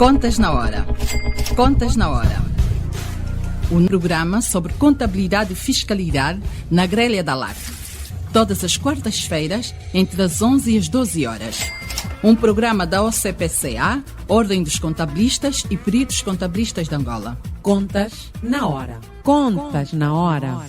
Contas na Hora. Contas na Hora. Um programa sobre contabilidade e fiscalidade na grelha da LAC. Todas as quartas-feiras, entre as 11 e as 12 horas. Um programa da OCPCA, Ordem dos Contabilistas e Peritos Contabilistas de Angola. Contas na Hora. Contas na Hora.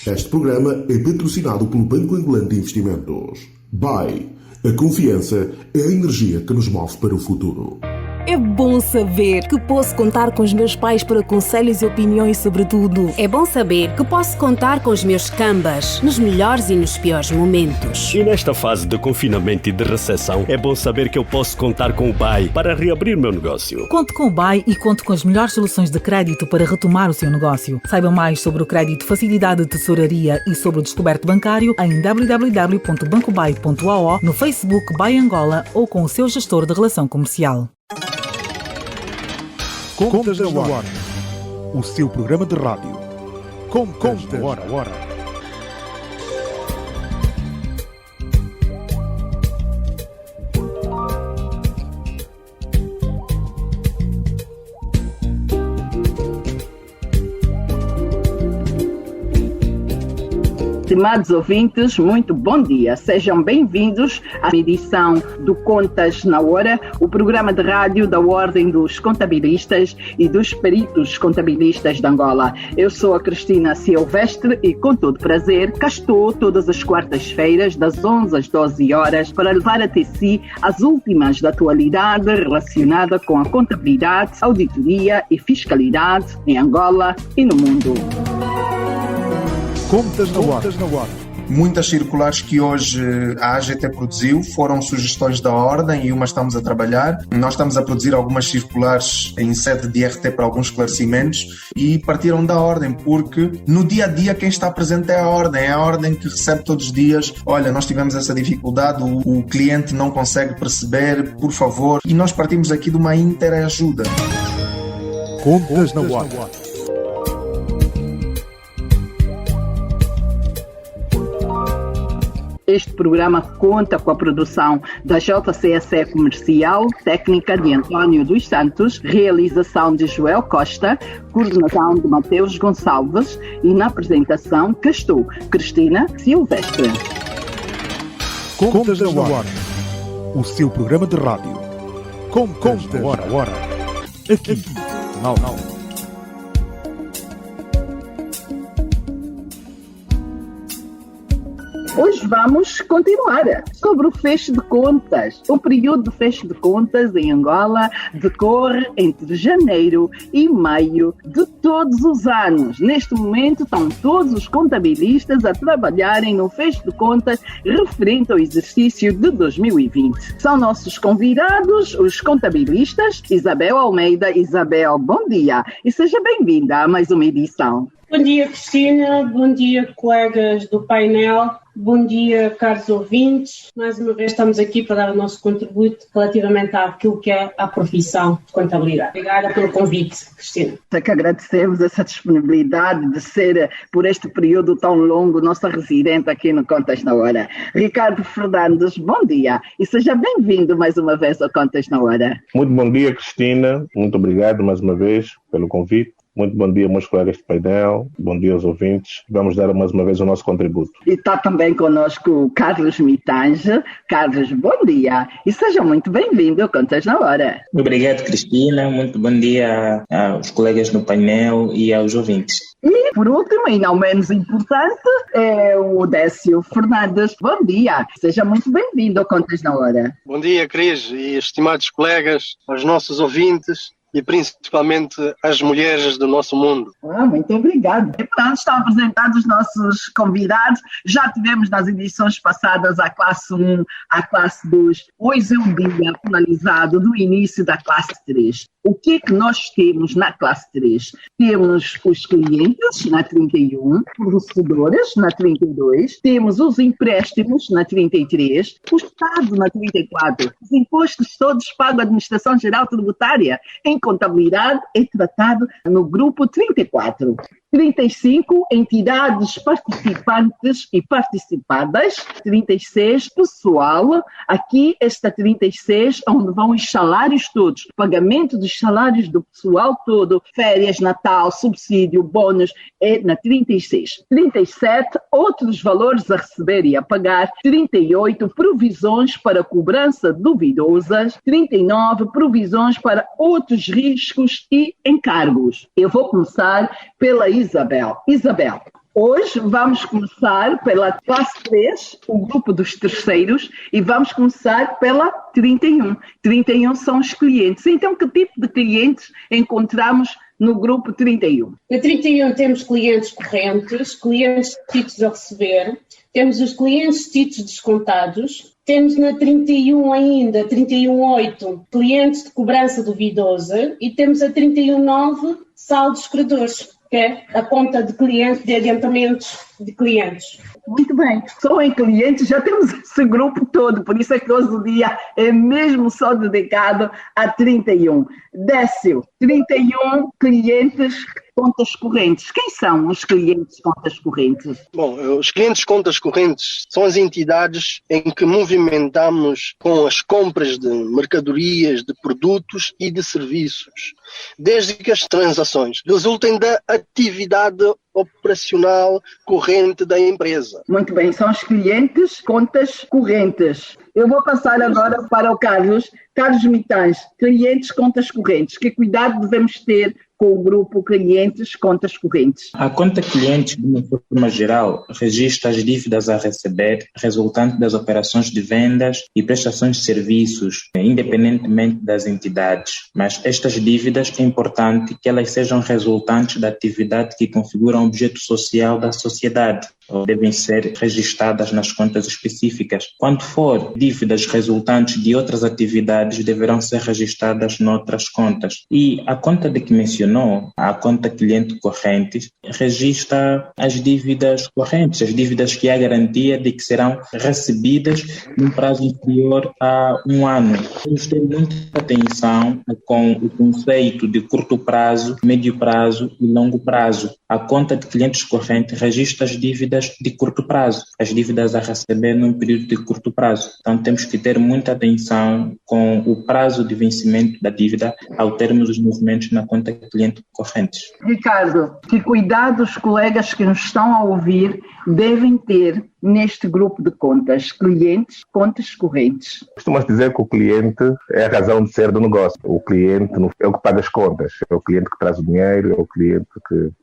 Este programa é patrocinado pelo Banco Angolano de Investimentos. BAE. A confiança é a energia que nos move para o futuro. É bom saber que posso contar com os meus pais para conselhos e opiniões sobre tudo. É bom saber que posso contar com os meus cambas nos melhores e nos piores momentos. E nesta fase de confinamento e de recessão, é bom saber que eu posso contar com o BAE para reabrir meu negócio. Conto com o BAE e conto com as melhores soluções de crédito para retomar o seu negócio. Saiba mais sobre o crédito facilidade de tesouraria e sobre o descoberto bancário em www.bancobae.ao, no Facebook BAE Angola ou com o seu gestor de relação comercial. Contas na Hora, o seu programa de rádio. Contas na Hora. Estimados ouvintes, muito bom dia. Sejam bem-vindos à edição do Contas na Hora, o programa de rádio da Ordem dos Contabilistas e dos Peritos Contabilistas de Angola. Eu sou a Cristina Silvestre e, com todo prazer, cá estou todas as quartas-feiras, das 11 às 12 horas, para levar até si as últimas da atualidade relacionada com a contabilidade, auditoria e fiscalidade em Angola e no mundo. Contas na Hora. Muitas circulares que hoje a AGT produziu foram sugestões da Ordem e uma estamos a trabalhar. Nós estamos a produzir algumas circulares em sede de RT para alguns esclarecimentos e partiram da Ordem, porque no dia a dia quem está presente é a Ordem que recebe todos os dias: olha, nós tivemos essa dificuldade, o cliente não consegue perceber, por favor. E nós partimos aqui de uma interajuda. Contas na Hora. Este programa conta com a produção da JCSE Comercial, técnica de António dos Santos, realização de Joel Costa, coordenação de Mateus Gonçalves e na apresentação que estou, Cristina Silvestre. Contas na Hora, o seu programa de rádio. Contas na Hora. Aqui, não. Hoje vamos continuar sobre o fecho de contas. O período de fecho de contas em Angola decorre entre janeiro e maio de todos os anos. Neste momento estão todos os contabilistas a trabalharem no fecho de contas referente ao exercício de 2020. São nossos convidados, os contabilistas Isabel Almeida. Isabel, bom dia e seja bem-vinda a mais uma edição. Bom dia, Cristina. Bom dia, colegas do painel. Bom dia, caros ouvintes. Mais uma vez estamos aqui para dar o nosso contributo relativamente àquilo que é a profissão de contabilidade. Obrigada pelo convite, Cristina. É que agradecemos essa disponibilidade de ser, por este período tão longo, nossa residente aqui no Contas na Hora. Ricardo Fernandes, bom dia e seja bem-vindo mais uma vez ao Contas na Hora. Muito bom dia, Cristina. Muito obrigado mais uma vez pelo convite. Muito bom dia, meus colegas de painel. Bom dia aos ouvintes. Vamos dar mais uma vez o nosso contributo. E está também conosco o Carlos Mitange. Carlos, bom dia. E seja muito bem-vindo ao Contas na Hora. Obrigado, Cristina. Muito bom dia aos colegas no painel e aos ouvintes. E, por último, e não menos importante, é o Décio Fernandes. Bom dia. Seja muito bem-vindo ao Contas na Hora. Bom dia, Cris, e estimados colegas, aos nossos ouvintes e principalmente as mulheres do nosso mundo. Muito obrigado. E pronto, estão apresentados os nossos convidados. Já tivemos nas edições passadas a classe 1, a classe 2. Hoje é um dia finalizado do início da classe 3. O que é que nós temos na classe 3? Temos os clientes na 31, fornecedores na 32, temos os empréstimos na 33, o Estado na 34, os impostos todos pagos à Administração Geral Tributária em contabilidade é tratado no grupo 34. 35, entidades participantes e participadas. 36, pessoal. Aqui, esta 36, onde vão os salários todos, pagamento dos salários do pessoal todo, férias, Natal, subsídio, bônus, é na 36. 37, outros valores a receber e a pagar. 38, provisões para cobrança duvidosas. 39, provisões para outros riscos e encargos. Eu vou começar pela Isabel. Isabel, hoje vamos começar pela classe 3, o grupo dos terceiros, e vamos começar pela 31. 31 são os clientes. Então, que tipo de clientes encontramos no grupo 31? Na 31 temos clientes correntes, clientes títulos a receber, temos os clientes títulos descontados, temos na 31 ainda, 31.8, clientes de cobrança duvidosa, e temos a 31.9, saldos credores, que é a conta de clientes, de adiantamentos de clientes. Muito bem. Só em clientes já temos esse grupo todo, por isso é que hoje o dia é mesmo só dedicado a 31. Décio, 31 clientes contas correntes. Quem são os clientes contas correntes? Bom, os clientes contas correntes são as entidades em que movimentamos com as compras de mercadorias, de produtos e de serviços, desde que as transações resultem da atividade operacional corrente da empresa. Muito bem, são os clientes contas correntes. Eu vou passar agora para o Carlos. Carlos Mitães, clientes contas correntes. Que cuidado devemos ter com o grupo clientes contas correntes? A conta clientes, de uma forma geral, registra as dívidas a receber resultante das operações de vendas e prestações de serviços, independentemente das entidades. Mas estas dívidas é importante que elas sejam resultantes da atividade que configura um objeto social da sociedade, ou devem ser registradas nas contas específicas. Quando for dívidas resultantes de outras atividades, deverão ser registradas noutras contas. E a conta de que mencionou, a conta cliente corrente, registra as dívidas correntes, as dívidas que há garantia de que serão recebidas num prazo inferior a 1 ano. Temos que ter muita atenção com o conceito de curto prazo, médio prazo e longo prazo. A conta de clientes correntes registra as dívidas de curto prazo, as dívidas a receber num período de curto prazo. Então temos que ter muita atenção com o prazo de vencimento da dívida ao termos os movimentos na conta cliente correntes. Ricardo, que cuidado os colegas que nos estão a ouvir devem ter neste grupo de contas, clientes, contas correntes? Costuma-se dizer que o cliente é a razão de ser do negócio. O cliente é o que paga as contas, é o cliente que traz o dinheiro, é o cliente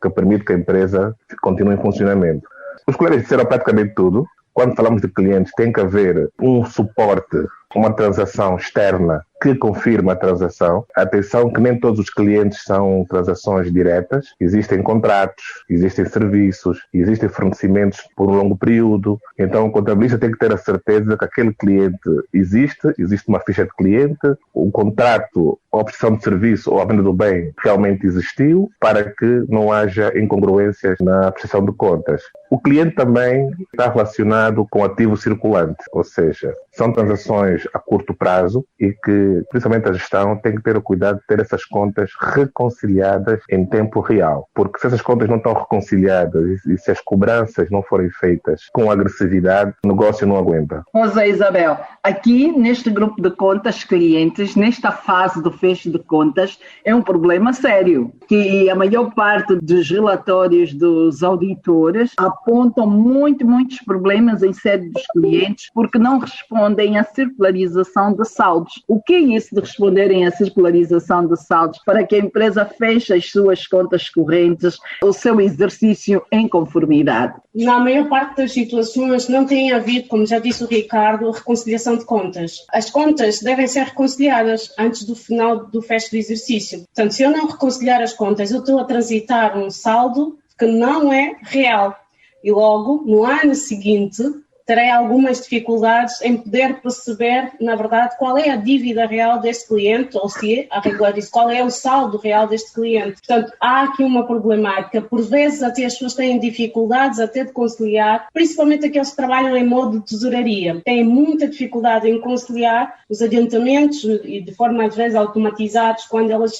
que permite que a empresa continue em funcionamento. Os colegas disseram praticamente tudo. Quando falamos de clientes, tem que haver um suporte, uma transação externa que confirma a transação. Atenção que nem todos os clientes são transações diretas. Existem contratos, existem serviços, existem fornecimentos por um longo período. Então o contabilista tem que ter a certeza que aquele cliente existe uma ficha de cliente, o contrato, a opção de serviço ou a venda do bem realmente existiu, para que não haja incongruências na prestação de contas. O cliente também está relacionado com ativo circulante, ou seja, são transações a curto prazo e que, principalmente a gestão, tem que ter o cuidado de ter essas contas reconciliadas em tempo real. Porque se essas contas não estão reconciliadas e se as cobranças não forem feitas com agressividade, o negócio não aguenta. José Isabel, aqui neste grupo de contas clientes, nesta fase do fecho de contas, é um problema sério, que a maior parte dos relatórios dos auditores apontam muitos problemas em sede dos clientes porque não respondem à circularização de saldos. O que é isso de responderem à circularização de saldos para que a empresa feche as suas contas correntes, o seu exercício em conformidade? Na maior parte das situações não tem havido, como já disse o Ricardo, reconciliação de contas. As contas devem ser reconciliadas antes do final do fecho do exercício. Portanto, se eu não reconciliar as contas, eu estou a transitar um saldo que não é real. E logo, no ano seguinte, terei algumas dificuldades em poder perceber, na verdade, qual é a dívida real deste cliente, ou se a regularizar, qual é o saldo real deste cliente. Portanto, há aqui uma problemática. Por vezes, até as pessoas têm dificuldades até de conciliar, principalmente aqueles que trabalham em modo de tesouraria. Têm muita dificuldade em conciliar os adiantamentos e de forma, às vezes, automatizados, quando elas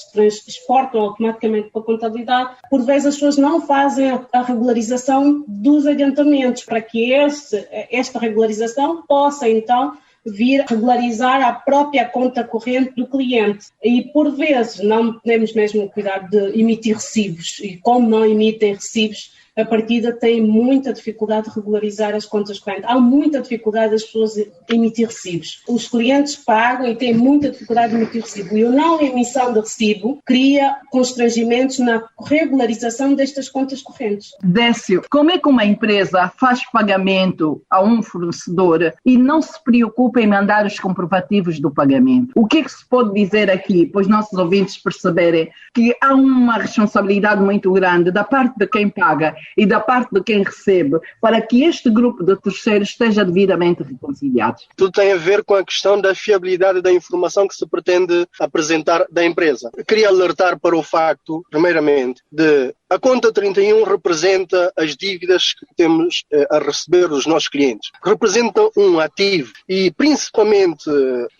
exportam automaticamente para a contabilidade. Por vezes, as pessoas não fazem a regularização dos adiantamentos para que esta regularização possa, então, vir regularizar a própria conta corrente do cliente. E, por vezes, não temos mesmo cuidado de emitir recibos. E como não emitem recibos, a partida tem muita dificuldade de regularizar as contas correntes. Há muita dificuldade das pessoas emitir recibos. Os clientes pagam e têm muita dificuldade de emitir recibo. E a não emissão de recibo cria constrangimentos na regularização destas contas correntes. Décio, como é que uma empresa faz pagamento a um fornecedor e não se preocupa em mandar os comprovativos do pagamento? O que é que se pode dizer aqui para os nossos ouvintes perceberem que há uma responsabilidade muito grande da parte de quem paga e da parte de quem recebe, para que este grupo de terceiros esteja devidamente reconciliado? Tudo tem a ver com a questão da fiabilidade da informação que se pretende apresentar da empresa. Eu queria alertar para o facto, primeiramente, de a conta 31 representa as dívidas que temos a receber dos nossos clientes. Representa um ativo e, principalmente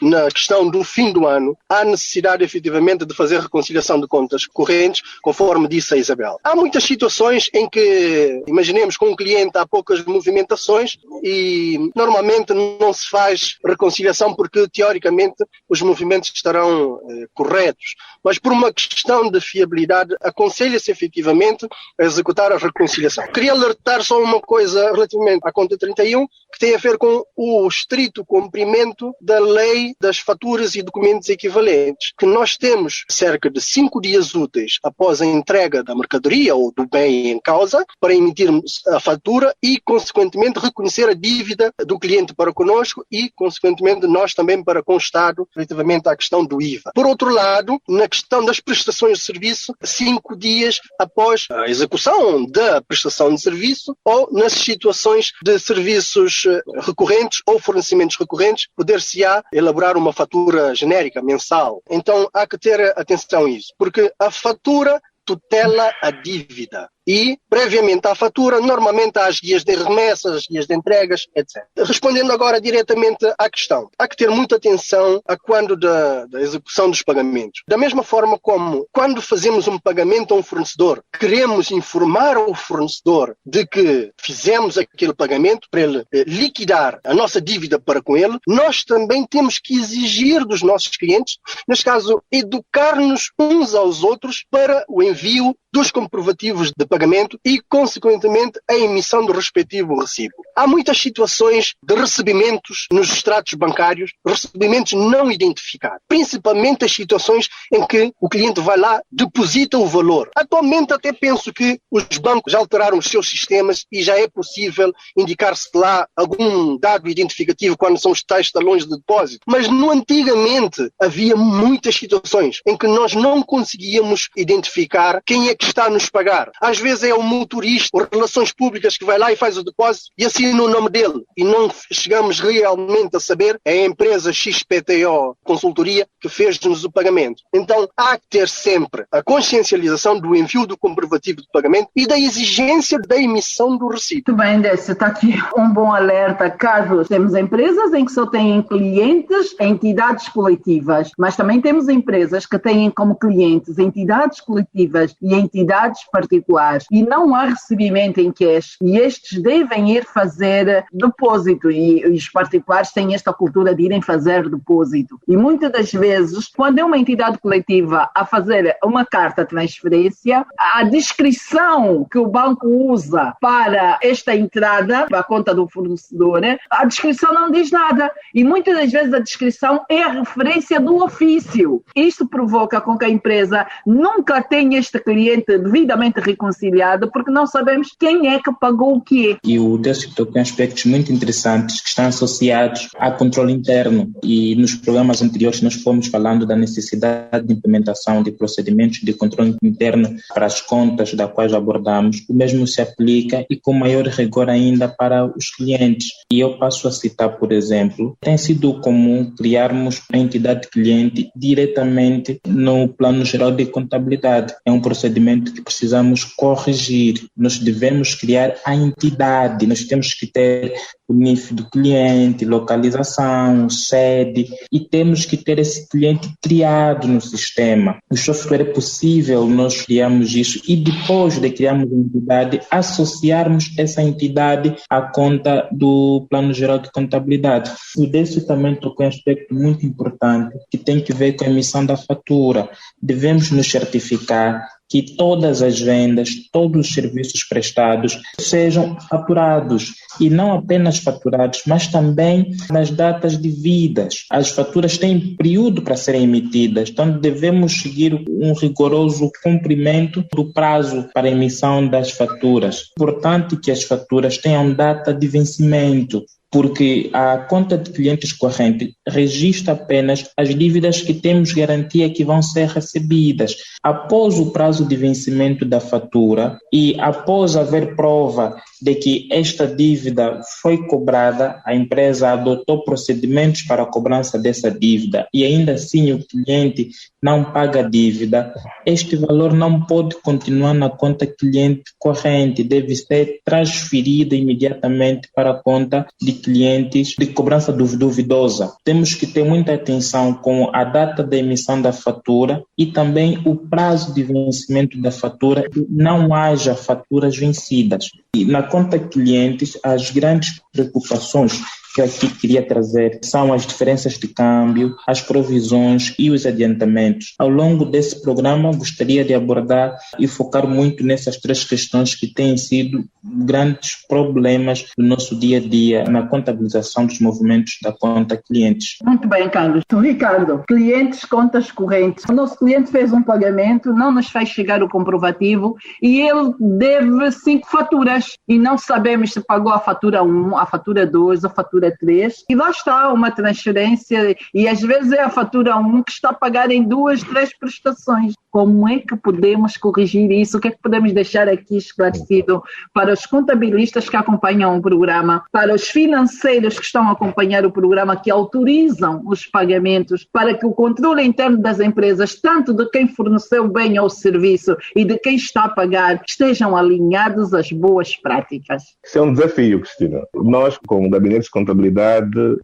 na questão do fim do ano, há necessidade efetivamente de fazer reconciliação de contas correntes, conforme disse a Isabel. Há muitas situações em que, imaginemos, com um cliente há poucas movimentações e normalmente não se faz reconciliação porque, teoricamente, os movimentos estarão corretos. Mas por uma questão de fiabilidade, aconselha-se efetivamente a executar a reconciliação. Queria alertar só uma coisa relativamente à conta 31, que tem a ver com o estrito cumprimento da lei das faturas e documentos equivalentes, que nós temos cerca de 5 dias úteis após a entrega da mercadoria ou do bem em causa para emitirmos a fatura e, consequentemente, reconhecer a dívida do cliente para conosco e, consequentemente, nós também para com o Estado, relativamente à questão do IVA. Por outro lado, na questão das prestações de serviço, 5 dias após a execução da prestação de serviço ou nas situações de serviços recorrentes ou fornecimentos recorrentes, poder-se-á elaborar uma fatura genérica, mensal. Então, há que ter atenção a isso, porque a fatura tutela a dívida. E, previamente à fatura, normalmente há as guias de remessas, as guias de entregas, etc. Respondendo agora diretamente à questão, há que ter muita atenção a quando da execução dos pagamentos. Da mesma forma como, quando fazemos um pagamento a um fornecedor, queremos informar o fornecedor de que fizemos aquele pagamento para ele liquidar a nossa dívida para com ele, nós também temos que exigir dos nossos clientes, neste caso, educar-nos uns aos outros para o envio dos comprovativos de pagamento e, consequentemente, a emissão do respectivo recibo. Há muitas situações de recebimentos nos extratos bancários, recebimentos não identificados, principalmente as situações em que o cliente vai lá, deposita o valor. Atualmente até penso que os bancos já alteraram os seus sistemas e já é possível indicar-se lá algum dado identificativo quando são os tais talões de depósito. Mas antigamente havia muitas situações em que nós não conseguíamos identificar quem é que está a nos pagar. Às vezes é o motorista ou relações públicas que vai lá e faz o depósito e assina o nome dele. E não chegamos realmente a saber, é a empresa XPTO Consultoria que fez-nos o pagamento. Então há que ter sempre a consciencialização do envio do comprovativo de pagamento e da exigência da emissão do recibo. Muito bem, Décio, está aqui um bom alerta. Caso temos empresas em que só têm clientes, entidades coletivas, mas também temos empresas que têm como clientes entidades coletivas e entidades particulares e não há recebimento em cash e estes devem ir fazer depósito e os particulares têm esta cultura de irem fazer depósito e muitas das vezes quando é uma entidade coletiva a fazer uma carta de transferência, a descrição que o banco usa para esta entrada para a conta do fornecedor, a descrição não diz nada e muitas das vezes a descrição é a referência do ofício. Isto provoca com que a empresa nunca tenha este cliente cliente devidamente reconciliado, porque não sabemos quem é que pagou o quê. E o Décio tocou em aspectos muito interessantes que estão associados ao controle interno. E nos programas anteriores nós fomos falando da necessidade de implementação de procedimentos de controle interno para as contas da quais abordamos. O mesmo se aplica e com maior rigor ainda para os clientes. E eu passo a citar, por exemplo, tem sido comum criarmos a entidade cliente diretamente no plano geral de contabilidade. É um procedimento que precisamos corrigir. Nós devemos criar a entidade, nós temos que ter o NIF do cliente, localização, sede, e temos que ter esse cliente criado no sistema. O software é possível, nós criamos isso e depois de criarmos a entidade, associarmos essa entidade à conta do Plano Geral de Contabilidade. O Décio também tocou em um aspecto muito importante que tem que ver com a emissão da fatura. Devemos nos certificar que todas as vendas, todos os serviços prestados sejam faturados, e não apenas faturados, mas também nas datas devidas. As faturas têm período para serem emitidas, então devemos seguir um rigoroso cumprimento do prazo para a emissão das faturas. É importante que as faturas tenham data de vencimento, porque a conta de clientes corrente registra apenas as dívidas que temos garantia que vão ser recebidas. Após o prazo de vencimento da fatura e após haver prova de que esta dívida foi cobrada, a empresa adotou procedimentos para a cobrança dessa dívida e ainda assim o cliente não paga a dívida, este valor não pode continuar na conta cliente corrente, deve ser transferido imediatamente para a conta de clientes de cobrança duvidosa. Temos que ter muita atenção com a data da emissão da fatura e também o prazo de vencimento da fatura, não haja faturas vencidas. E na conta clientes, as grandes preocupações que aqui queria trazer são as diferenças de câmbio, as provisões e os adiantamentos. Ao longo desse programa, gostaria de abordar e focar muito nessas três questões que têm sido grandes problemas do nosso dia a dia na contabilização dos movimentos da conta clientes. Muito bem, Carlos. Ricardo, clientes, contas correntes. O nosso cliente fez um pagamento, não nos faz chegar o comprovativo e ele deve 5 faturas e não sabemos se pagou a fatura 1, a fatura 2, a fatura 3, e lá está uma transferência e às vezes é a fatura 1 que está a pagar em 2, 3 prestações. Como é que podemos corrigir isso? O que é que podemos deixar aqui esclarecido para os contabilistas que acompanham o programa, para os financeiros que estão a acompanhar o programa, que autorizam os pagamentos, para que o controle interno das empresas, tanto de quem forneceu o bem ou o serviço e de quem está a pagar, estejam alinhados às boas práticas? Isso é um desafio, Cristina. Nós, como gabinete de contabilidade,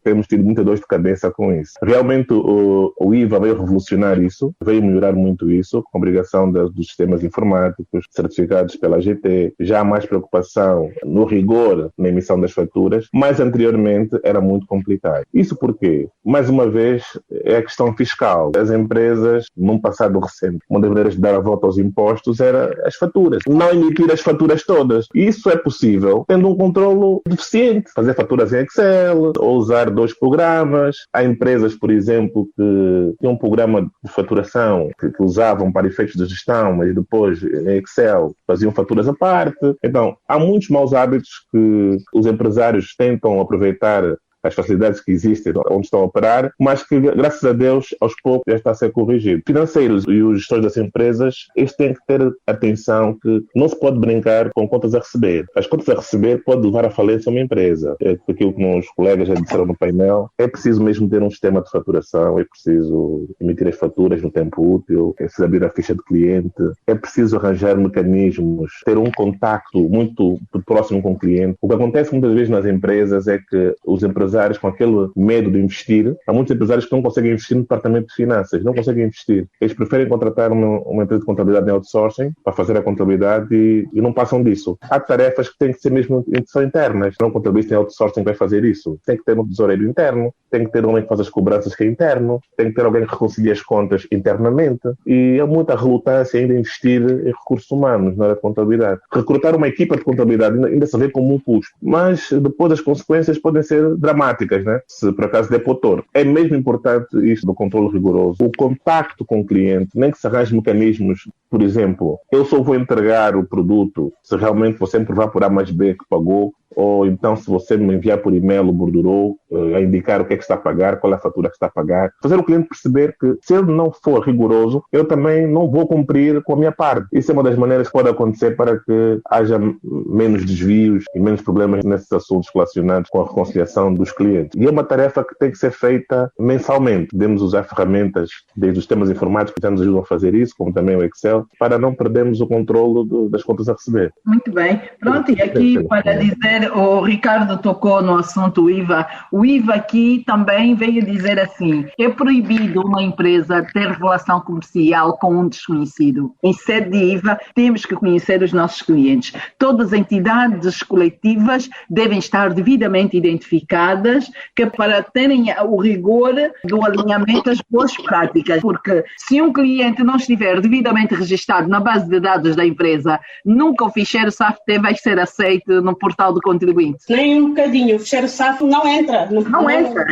temos tido muita dor de cabeça com isso. Realmente o IVA veio revolucionar isso, veio melhorar muito isso, com a obrigação dos sistemas informáticos, certificados pela AGT, já há mais preocupação no rigor na emissão das faturas, mas anteriormente era muito complicado. Isso porque, mais uma vez, é a questão fiscal. As empresas, num passado recente, uma das maneiras de dar a volta aos impostos era as faturas, não emitir as faturas todas. E isso é possível tendo um controle deficiente, fazer faturas em Excel, ou usar 2 programas. Há empresas, por exemplo, que tinham um programa de faturação que usavam para efeitos de gestão, mas depois em Excel faziam faturas à parte. Então, há muitos maus hábitos que os empresários tentam aproveitar as facilidades que existem onde estão a operar, mas que, graças a Deus, aos poucos já está a ser corrigido. Financeiros e os gestores das empresas, eles têm que ter atenção que não se pode brincar com contas a receber. As contas a receber pode levar à falência uma empresa. É aquilo que os colegas já disseram no painel. É preciso mesmo ter um sistema de faturação, é preciso emitir as faturas no tempo útil, é preciso abrir a ficha de cliente, é preciso arranjar mecanismos, ter um contacto muito próximo com o cliente. O que acontece muitas vezes nas empresas é que os empresários, com aquele medo de investir, há muitos empresários que não conseguem investir no departamento de finanças, não conseguem investir. Eles preferem contratar uma empresa de contabilidade em outsourcing para fazer a contabilidade e não passam disso. Há tarefas que têm que ser mesmo são internas. Não contabilista em outsourcing que vai fazer isso. Tem que ter um tesoureiro interno, tem que ter alguém que faz as cobranças que é interno, tem que ter alguém que reconcilia as contas internamente e há muita relutância ainda em investir em recursos humanos na área de contabilidade. Recrutar uma equipa de contabilidade ainda se vê como um custo, mas depois as consequências podem ser dramáticas automáticas, né? Se por acaso der para o torto. É mesmo importante isto do controle rigoroso. O contacto com o cliente, nem que se arranje mecanismos, por exemplo, eu só vou entregar o produto se realmente você me provar por A mais B que pagou, ou então se você me enviar por e-mail o bordurou, a indicar o que é que está a pagar, qual é a fatura que está a pagar. Fazer o cliente perceber que se ele não for rigoroso, eu também não vou cumprir com a minha parte. Isso é uma das maneiras que pode acontecer para que haja menos desvios e menos problemas nesses assuntos relacionados com a reconciliação dos clientes. E é uma tarefa que tem que ser feita mensalmente. Podemos usar ferramentas, desde os sistemas informáticos que já nos ajudam a fazer isso, como também o Excel, para não perdermos o controle das contas a receber. Muito bem. Pronto, e aqui para dizer, o Ricardo tocou no assunto IVA. O IVA aqui também veio dizer assim: é proibido uma empresa ter relação comercial com um desconhecido. Em sede de IVA, temos que conhecer os nossos clientes. Todas as entidades coletivas devem estar devidamente identificadas, que para terem o rigor do alinhamento das boas práticas, porque se um cliente não estiver devidamente registrado na base de dados da empresa, nunca o ficheiro SAFT vai ser aceito no portal do contribuinte. Nem um bocadinho, o ficheiro SAFT não entra. Não entra.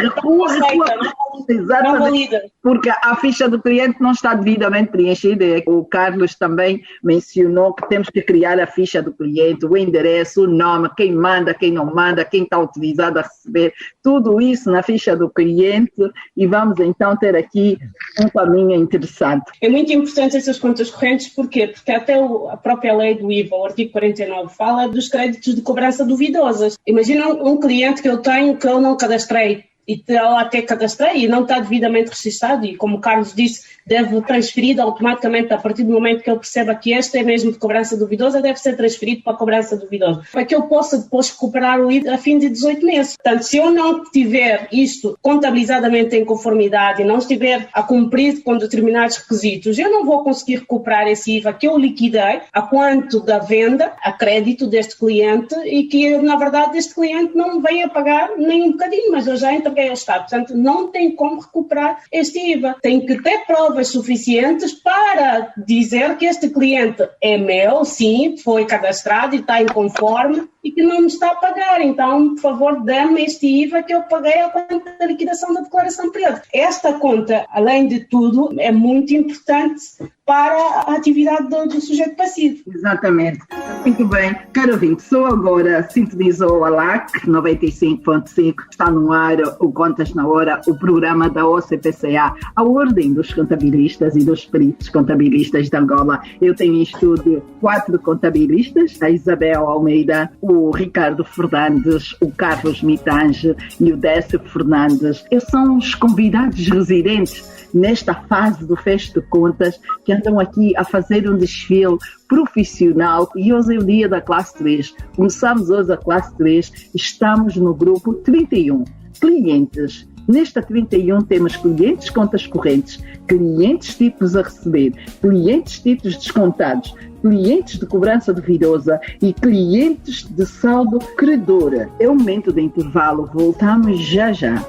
Exatamente. Não valida. Porque a ficha do cliente não está devidamente preenchida. O Carlos também mencionou que temos que criar a ficha do cliente, o endereço, o nome, quem manda, quem não manda, quem está autorizado a receber, tudo isso na ficha do cliente, e vamos então ter aqui um caminho interessante. É muito importante essas contas correntes, porquê? Porque até a própria lei do IVA, o artigo 49, fala dos créditos de cobrança duvidosas. Imagina um cliente que eu tenho que eu não cadastrei, e eu até cadastrei e não está devidamente registado, e como o Carlos disse, deve transferir automaticamente, a partir do momento que ele perceba que este é mesmo de cobrança duvidosa, deve ser transferido para a cobrança duvidosa, para que eu possa depois recuperar o IVA a fim de 18 meses. Portanto, se eu não tiver isto contabilizadamente em conformidade e não estiver a cumprir com determinados requisitos, eu não vou conseguir recuperar esse IVA que eu liquidei a quanto da venda, a crédito deste cliente, e que, na verdade, este cliente não veio a pagar nem um bocadinho, mas eu já entreguei ao Estado. Portanto, não tem como recuperar este IVA. Tem que ter provas suficientes para dizer que este cliente é meu, sim, foi cadastrado e está em conforme, e que não me está a pagar. Então, por favor, dê-me este IVA que eu paguei a conta da liquidação da declaração período. Esta conta, além de tudo, é muito importante para a atividade do sujeito passivo. Exatamente. Muito bem. Caro ouvinte, só agora sintonizou a LAC 95.5, está no ar o Contas na Hora, o programa da OCPCA, a Ordem dos Contabilistas e dos Peritos Contabilistas de Angola. Eu tenho em estúdio 4 contabilistas, a Isabel Almeida, o Ricardo Fernandes, o Carlos Mitange e o Décio Fernandes. Eles são os convidados residentes nesta fase do fecho de contas, que andam aqui a fazer um desfile profissional, e hoje é o dia da classe 3. Começamos hoje a classe 3, estamos no grupo 31. Clientes. Nesta 31 temos clientes contas correntes, clientes títulos a receber, clientes títulos descontados, clientes de cobrança duvidosa e clientes de saldo credor. É o momento de intervalo, voltamos já já.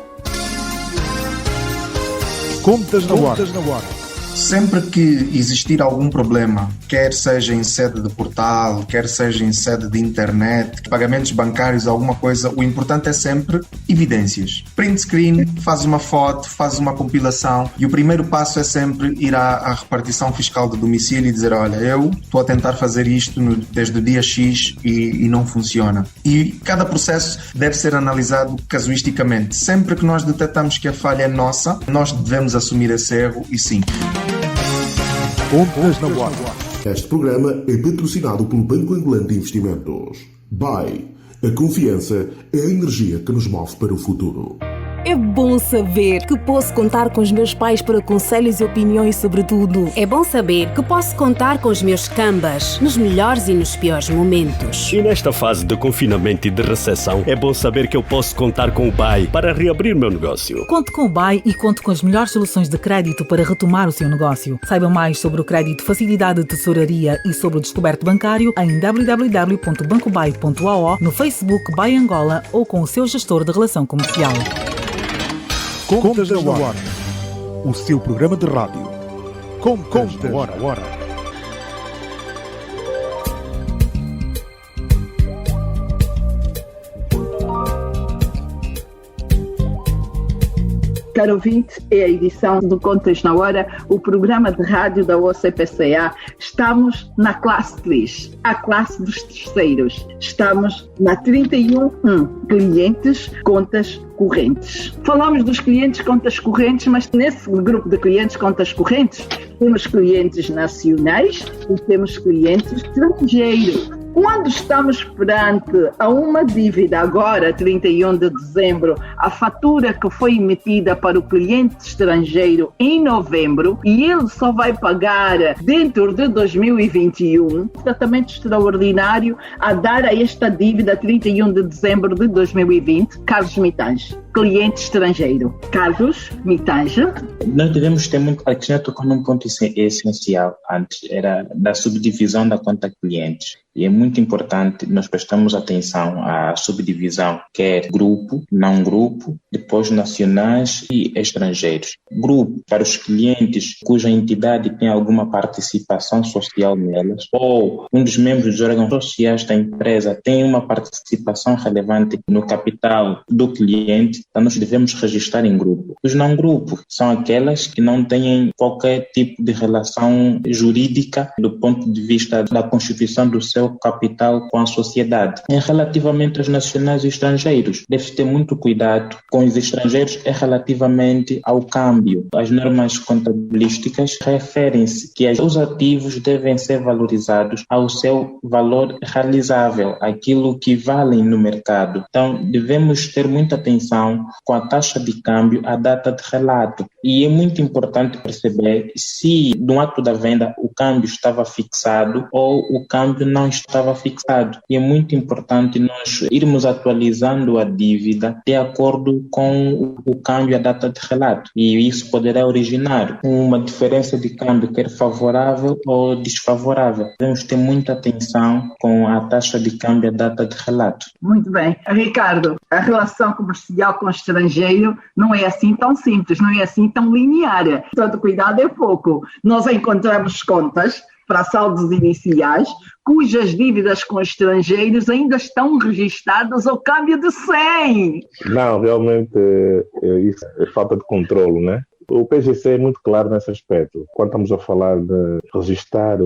Contas na hora. Sempre que existir algum problema, quer seja em sede de portal, quer seja em sede de internet, pagamentos bancários, alguma coisa, o importante é sempre evidências. Print screen, faz uma foto, faz uma compilação, e o primeiro passo é sempre ir à repartição fiscal do domicílio e dizer: olha, eu estou a tentar fazer isto desde o dia X e não funciona. E cada processo deve ser analisado casuisticamente. Sempre que nós detectamos que a falha é nossa, nós devemos assumir esse erro, e sim. Contas na Hora. Este programa é patrocinado pelo Banco Angolano de Investimentos. BAE. A confiança é a energia que nos move para o futuro. É bom saber que posso contar com os meus pais para conselhos e opiniões sobre tudo. É bom saber que posso contar com os meus cambas nos melhores e nos piores momentos. E nesta fase de confinamento e de recessão, é bom saber que eu posso contar com o BAE para reabrir meu negócio. Conte com o BAE e conte com as melhores soluções de crédito para retomar o seu negócio. Saiba mais sobre o crédito Facilidade de Tesouraria e sobre o descoberto bancário em www.bancobae.ao, no Facebook BAE Angola ou com o seu gestor de relação comercial. Contas na Hora. O seu programa de rádio. Contas na Hora. Caro ouvinte, é a edição do Contas na Hora, o programa de rádio da OCPCA. Estamos na classe 3, a classe dos terceiros. Estamos na 31, clientes, contas correntes. Falamos dos clientes contas correntes, mas nesse grupo de clientes contas correntes temos clientes nacionais e temos clientes estrangeiros. Quando estamos perante a uma dívida agora, 31 de dezembro, a fatura que foi emitida para o cliente estrangeiro em novembro e ele só vai pagar dentro de 2021, tratamento extraordinário a dar a esta dívida 31 de dezembro de 2020, Carlos Mitange, cliente estrangeiro. Carlos Mitange. Nós devemos ter muito, a Cristina tocou num ponto essencial antes, era da subdivisão da conta clientes. E é muito importante nós prestamos atenção à subdivisão, quer grupo, não grupo, depois nacionais e estrangeiros. Grupo, para os clientes cuja entidade tem alguma participação social nelas, ou um dos membros dos órgãos sociais da empresa tem uma participação relevante no capital do cliente, então nós devemos registrar em grupo. Os não grupos são aquelas que não têm qualquer tipo de relação jurídica do ponto de vista da constituição do seu capital com a sociedade. Em relativamente aos nacionais e estrangeiros, deve ter muito cuidado com os estrangeiros relativamente ao câmbio. As normas contabilísticas referem-se que os ativos devem ser valorizados ao seu valor realizável, aquilo que valem no mercado. Então, devemos ter muita atenção com a taxa de câmbio à data de relato. E é muito importante perceber se no ato da venda o câmbio estava fixado ou o câmbio não estava fixado. E é muito importante nós irmos atualizando a dívida de acordo com o câmbio à data de relato. E isso poderá originar uma diferença de câmbio quer favorável ou desfavorável. Devemos ter muita atenção com a taxa de câmbio à data de relato. Muito bem. Ricardo, a relação comercial com o estrangeiro não é assim tão simples, não é assim tão linear. Todo cuidado é pouco. Nós encontramos contas para saldos iniciais, cujas dívidas com estrangeiros ainda estão registadas ao câmbio de 100. Não, realmente isso é falta de controle, né? O PGC é muito claro nesse aspecto. Quando estamos a falar de registrar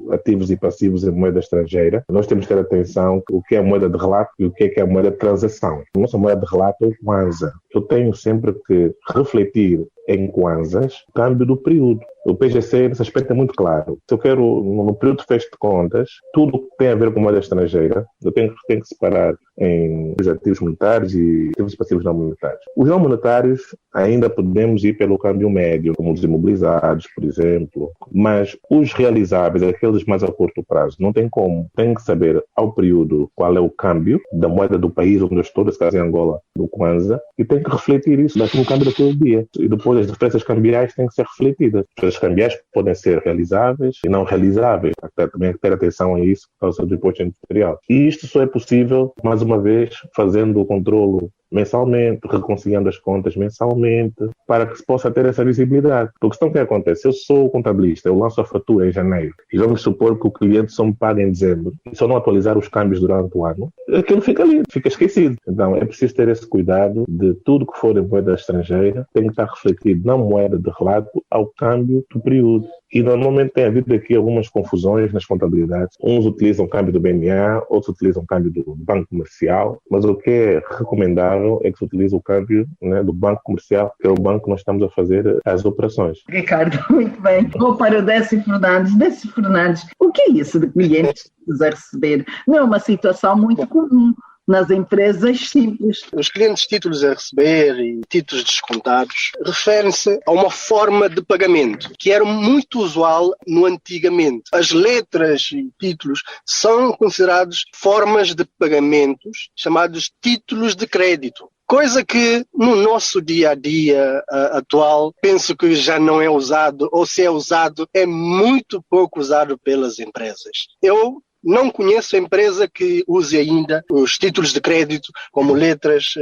ativos e passivos em moeda estrangeira, nós temos que ter atenção o que é a moeda de relato e o que é a moeda de transação. A nossa moeda de relato é o Kwanza. Eu tenho sempre que refletir em kwanzas o câmbio do período. O PGC, nesse aspecto, é muito claro. Se eu quero, no período de fecho de contas, tudo que tem a ver com moeda estrangeira, eu tenho que separar em ativos monetários e ativos passivos não monetários. Os não monetários ainda podemos ir pelo câmbio médio, como os imobilizados, por exemplo, mas os realizáveis, aqueles mais a curto prazo, não tem como. Tem que saber ao período qual é o câmbio da moeda do país onde eu estou, nesse caso em Angola, do Kwanza, e tem que refletir isso no câmbio daquele dia. E depois as diferenças cambiais têm que ser refletidas. As diferenças cambiais podem ser realizáveis e não realizáveis. Também tem que ter atenção a isso por causa do imposto industrial. E isto só é possível, mais uma vez, fazendo o controlo mensalmente, reconciliando as contas mensalmente, para que se possa ter essa visibilidade. Porque senão o que acontece? Eu sou contabilista, eu lanço a fatura em janeiro e vamos supor que o cliente só me paga em dezembro e se eu não atualizar os câmbios durante o ano, aquilo fica ali, fica esquecido. Então é preciso ter esse cuidado de tudo que for em moeda estrangeira tem que estar refletido na moeda de relato ao câmbio do período. E normalmente tem havido aqui algumas confusões nas contabilidades. Uns utilizam o câmbio do BNA, outros utilizam o câmbio do Banco Comercial, mas o que é recomendável é que se utilize o câmbio, né, do Banco Comercial, que é o banco que nós estamos a fazer as operações. Ricardo, muito bem. Vou para o Décio Fernandes. Décio Fernandes, o que é isso de clientes a receber? Não é uma situação muito comum nas empresas simples. Os clientes títulos a receber e títulos descontados referem-se a uma forma de pagamento que era muito usual no antigamente. As letras e títulos são considerados formas de pagamentos chamados títulos de crédito. Coisa que no nosso dia-a-dia atual penso que já não é usado, ou se é usado, é muito pouco usado pelas empresas. Eu não conheço empresa que use ainda os títulos de crédito como letras,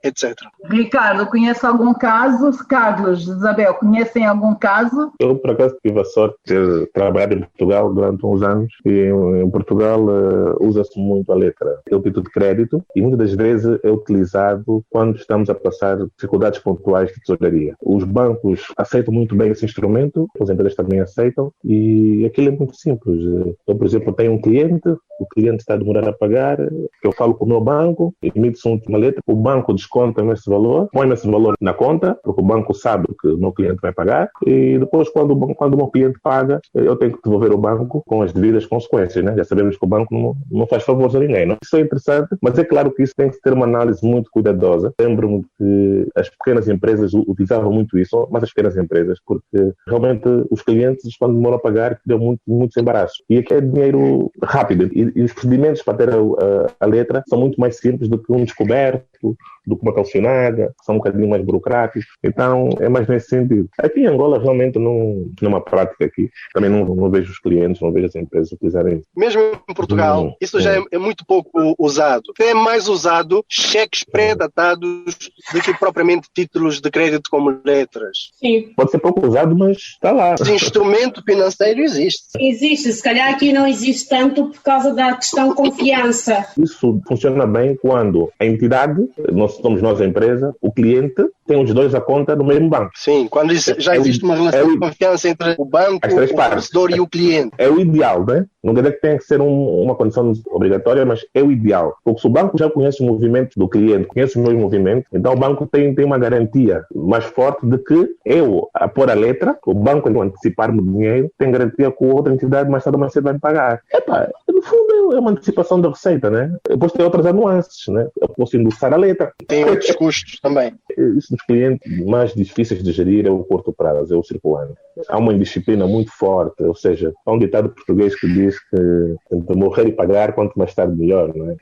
etc. Ricardo, conhece algum caso? Carlos, Isabel, conhecem algum caso? Eu, por acaso, tive a sorte de ter trabalhado em Portugal durante uns anos e em Portugal usa-se muito a letra, o título de crédito, e muitas das vezes é utilizado quando estamos a passar dificuldades pontuais de tesouraria. Os bancos aceitam muito bem esse instrumento, as empresas também aceitam, e aquilo é muito simples. Eu, por exemplo, tenho um cliente, o cliente está a demorar a pagar, eu falo com o meu banco, emite-se uma letra, o banco desconta-me esse valor, põe-me esse valor na conta, porque o banco sabe que o meu cliente vai pagar, e depois, quando o meu cliente paga, eu tenho que devolver o banco com as devidas consequências, né? Já sabemos que o banco não faz favores a ninguém, não? Isso é interessante, mas é claro que isso tem que ter uma análise muito cuidadosa. Lembro-me que as pequenas empresas utilizavam muito isso, mas as pequenas empresas, porque realmente os clientes, quando demoram a pagar, criam muitos embaraços. E aqui é dinheiro rápido, e os procedimentos para ter a letra são muito mais simples do que um descoberto, do que uma calcionada, são um bocadinho mais burocráticos. Então, é mais nesse sentido. Aqui em Angola, realmente, não é uma prática aqui. Também não vejo os clientes, não vejo as empresas utilizarem isso. Mesmo em Portugal, isso já é muito pouco usado. É mais usado cheques pré-datados do que propriamente títulos de crédito como letras. Sim. Pode ser pouco usado, mas está lá. Esse instrumento financeiro existe. Existe. Se calhar aqui não existe tanto por causa da questão confiança. Isso funciona bem quando a entidade, somos nós a empresa, o cliente tem os dois a conta no mesmo banco. Sim, quando já existe uma relação de confiança entre o banco, o fornecedor e o cliente. É o ideal, né? Não quer dizer que tem que ser uma condição obrigatória, mas é o ideal. Porque se o banco já conhece o movimento do cliente, conhece os meus movimentos, então o banco tem uma garantia mais forte de que eu, a pôr a letra, o banco, ao antecipar-me o dinheiro, tem garantia que a outra entidade mais tarde ou mais cedo vai me pagar. No fundo é uma antecipação da receita, né? Depois tem outras nuances, né? Eu posso endossar a letra. Tem outros custos também. Isso dos clientes mais difíceis de gerir é o curto prazo, é o circulante. Há uma indisciplina muito forte, ou seja, há um ditado português que diz que morrer e pagar quanto mais tarde melhor, não é?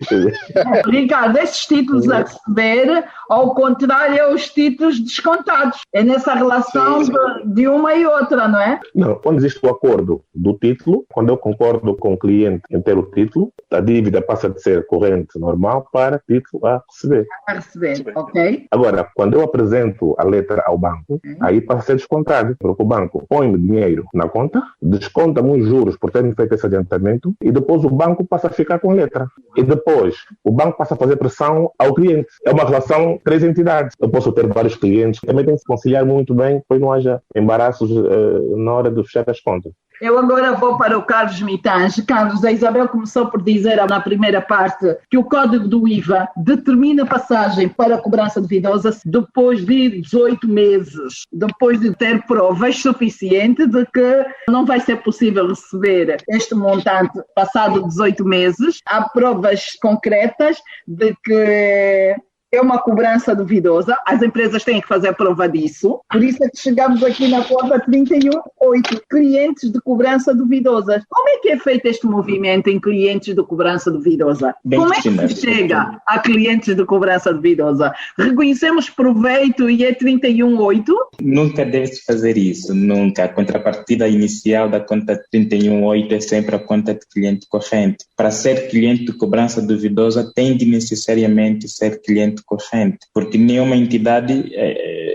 Ricardo, esses títulos a receber, ao contrário, é os títulos descontados. É nessa relação de uma e outra, não é? Não, quando existe o acordo do título, quando eu concordo com o cliente em ter o título, a dívida passa de ser corrente normal para título a receber. A receber, ok. Agora, quando eu apresento a letra ao banco, aí passa a ser descontado, porque o banco põe-me dinheiro na conta, desconta-me os juros por ter-me feito esse adiantamento e depois o banco passa a ficar com a letra. E depois o banco passa a fazer pressão ao cliente. É uma relação de três entidades. Eu posso ter vários clientes, também tem que se conciliar muito bem, depois não haja embaraços na hora de fechar as contas. Eu agora vou para o Carlos Mitange. Carlos, a Isabel começou por dizer na primeira parte que o código do IVA determina a passagem para a cobrança duvidosa depois de 18 meses, depois de ter provas suficientes de que não vai ser possível receber este montante passado 18 meses. Há provas concretas de que é uma cobrança duvidosa, as empresas têm que fazer prova disso, por isso é que chegamos aqui na conta 31.8, clientes de cobrança duvidosa. Como é que é feito este movimento em clientes de cobrança duvidosa? Como é que se chega a clientes de cobrança duvidosa? Reconhecemos proveito e é 31.8? Nunca deve-se fazer isso, nunca. A contrapartida inicial da conta 31.8 é sempre a conta de cliente corrente. Para ser cliente de cobrança duvidosa, tem de necessariamente ser cliente corrente, porque nenhuma entidade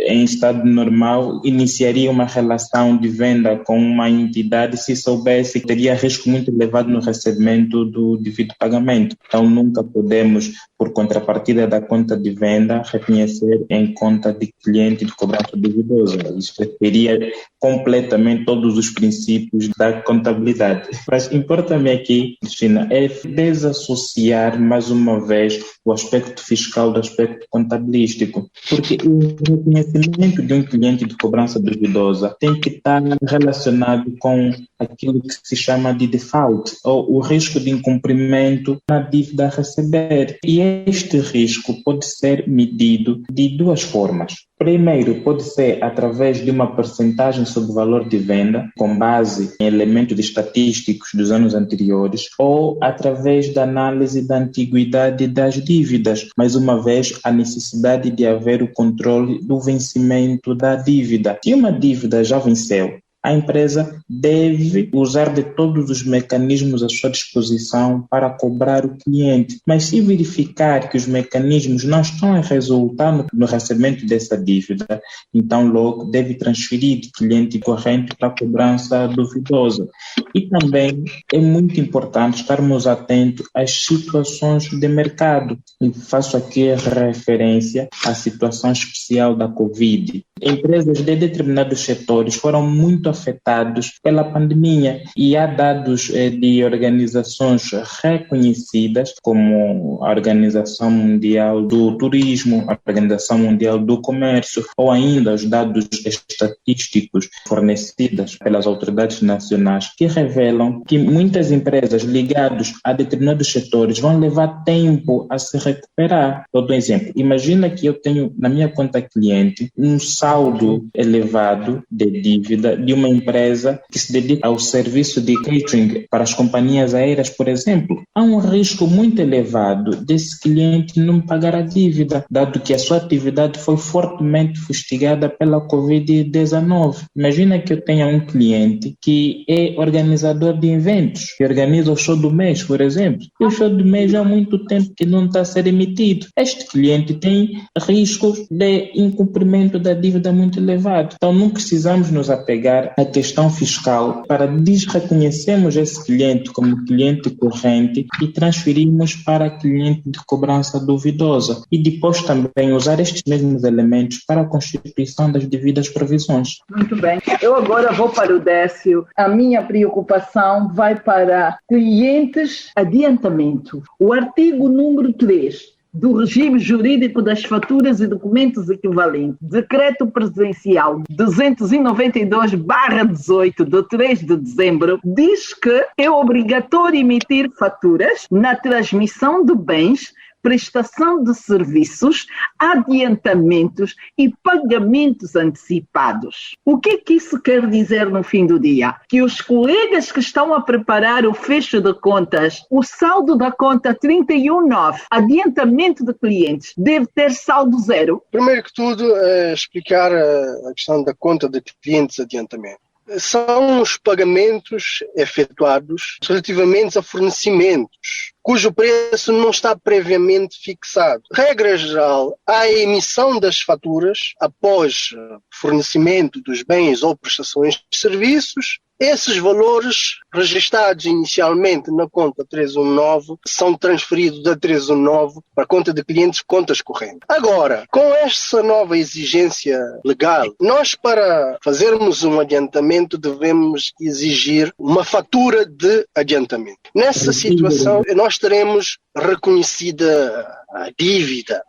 em estado normal iniciaria uma relação de venda com uma entidade se soubesse que teria risco muito elevado no recebimento do devido pagamento. Então nunca podemos, por contrapartida da conta de venda, reconhecer em conta de cliente de cobrança duvidosa. Isso seria completamente todos os princípios da contabilidade. Mas importa-me aqui, Cristina, é desassociar mais uma vez o aspecto fiscal do aspecto contabilístico, porque o reconhecimento de um cliente de cobrança duvidosa tem que estar relacionado com aquilo que se chama de default, ou o risco de incumprimento na dívida a receber. E este risco pode ser medido de duas formas. Primeiro, pode ser através de uma percentagem sobre o valor de venda, com base em elementos estatísticos dos anos anteriores, ou através da análise da antiguidade das dívidas. Mais uma vez, a necessidade de haver o controle do vencimento da dívida. Se uma dívida já venceu, a empresa deve usar de todos os mecanismos à sua disposição para cobrar o cliente. Mas se verificar que os mecanismos não estão a resultar no recebimento dessa dívida, então logo deve transferir de cliente corrente para cobrança duvidosa. E também é muito importante estarmos atentos às situações de mercado. E faço aqui referência à situação especial da Covid. Empresas de determinados setores foram muito afetadas pela pandemia e há dados de organizações reconhecidas como a Organização Mundial do Turismo, a Organização Mundial do Comércio ou ainda os dados estatísticos fornecidos pelas autoridades nacionais que revelam que muitas empresas ligadas a determinados setores vão levar tempo a se recuperar. Eu dou um exemplo. Imagina que eu tenho na minha conta cliente um saldo elevado de dívida de uma empresa que se dedica ao serviço de catering para as companhias aéreas, por exemplo. Há um risco muito elevado desse cliente não pagar a dívida, dado que a sua atividade foi fortemente fustigada pela Covid-19. Imagina que eu tenha um cliente que é organizador de eventos, que organiza o show do mês, por exemplo. E o show do mês há muito tempo que não está a ser emitido. Este cliente tem riscos de incumprimento da dívida muito elevado. Então não precisamos nos apegar à questão fiscal para desreconhecermos esse cliente como cliente corrente e transferirmos para cliente de cobrança duvidosa. E depois também usar estes mesmos elementos para a constituição das devidas provisões. Muito bem. Eu agora vou para o Décio. A minha preocupação vai para clientes adiantamento. O artigo número 3 do regime jurídico das faturas e documentos equivalentes, Decreto Presidencial 292/18 de 3 de dezembro, diz que é obrigatório emitir faturas na transmissão de bens, prestação de serviços, adiantamentos e pagamentos antecipados. O que é que isso quer dizer no fim do dia? Que os colegas que estão a preparar o fecho de contas, o saldo da conta 31/9, adiantamento de clientes, deve ter saldo zero? Primeiro que tudo, explicar a questão da conta de clientes adiantamento. São os pagamentos efetuados relativamente a fornecimentos, cujo preço não está previamente fixado. Regra geral, a emissão das faturas após fornecimento dos bens ou prestações de serviços. Esses valores registrados inicialmente na conta 319 são transferidos da 319 para a conta de clientes, contas correntes. Agora, com essa nova exigência legal, nós para fazermos um adiantamento devemos exigir uma fatura de adiantamento. Nessa situação, nós teremos reconhecida a dívida,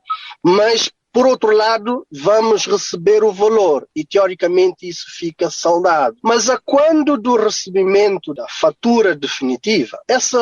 mas por outro lado, vamos receber o valor e, teoricamente, isso fica saldado. Mas a quando do recebimento da fatura definitiva, essa